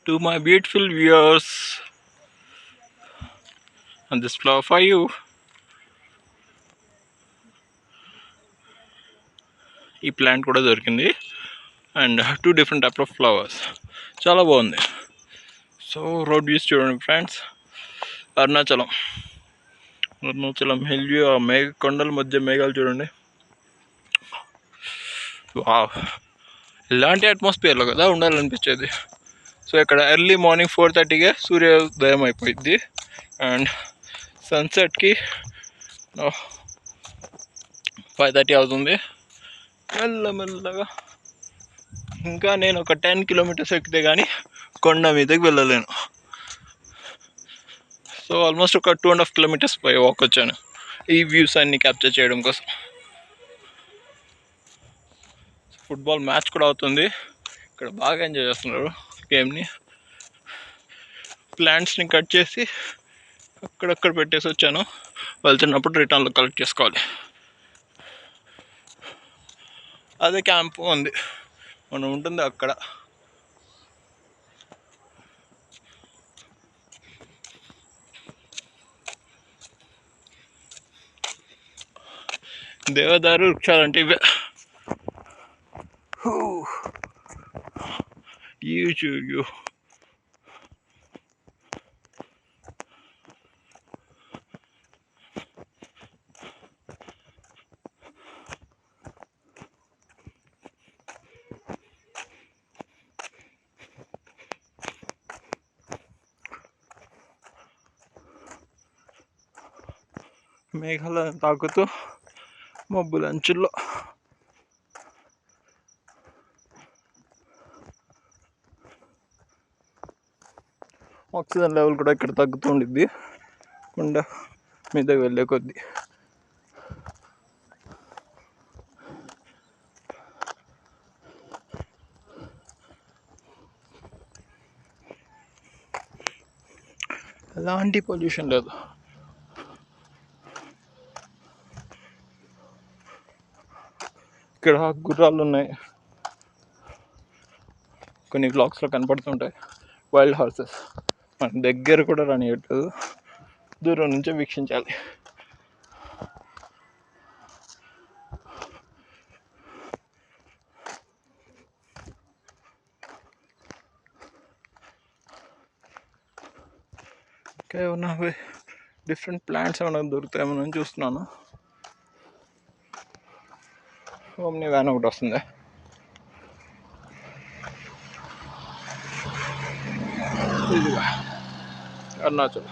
To my beautiful viewers, and this flower for you. ఈ plant కూడా దొరికింది and 2 different type of flowers, చాలా బాగుంది. సో రోడ్ వ్యూస్ చూడండి ఫ్రెండ్స్. అరుణాచలం హిల్ వ్యూ, కొండల మధ్య మేఘాలు చూడండి. వావ్, ఇలాంటి అట్మాస్ఫియర్లో కదా ఉండాలనిపించేది. సో ఇక్కడ ఎర్లీ మార్నింగ్ 4:30కే సూర్యోదయం అయిపోయింది అండ్ సన్సెట్కి 5:30 అవుతుంది. మెల్లమెల్లగా ఇంకా నేను ఒక 10 కిలోమీటర్స్ ఎక్కితే కానీ కొండ మీదకి వెళ్ళలేను. సో ఆల్మోస్ట్ ఒక 2.5 కిలోమీటర్స్ పై వాక్ వచ్చాను ఈ వ్యూస్ అన్ని క్యాప్చర్ చేయడం కోసం. ఫుట్బాల్ మ్యాచ్ కూడా అవుతుంది ఇక్కడ, బాగా ఎంజాయ్ చేస్తున్నారు గేమ్ని. ప్లాంట్స్ని కట్ చేసి అక్కడక్కడ పెట్టేసి వచ్చాను, వెళ్తున్నప్పుడు రిటర్న్లో కలెక్ట్ చేసుకోవాలి. అదే క్యాంప్ ఉంది, మనం ఉంటుంది అక్కడ. దేవదారు వృక్షాలంటే ఇవే. యూ మేఘాలను తాకుతూ మబ్బుల అంచుల్లో ఆక్సిజన్ లెవెల్ కూడా ఇక్కడ తగ్గుతూ ఉండిద్ది కొండ మీదకి వెళ్ళే కొద్దీ. ఎలాంటి పొల్యూషన్ లేదు. ఇక్కడ గుర్రాలు ఉన్నాయి, కొన్ని బ్లాగ్స్లో కనపడుతుంటాయి. వైల్డ్ హార్సెస్ మన దగ్గర కూడా రానియట్లేదు, దూరం నుంచే వీక్షించాలి. ఇంకా ఏమన్నా డిఫరెంట్ ప్లాంట్స్ ఏమైనా దొరుకుతాయేమో చూస్తున్నాను. ఓమ్ని వ్యాన్ ఒకటి వస్తుంది. ఇదిగా అరుణాచల్.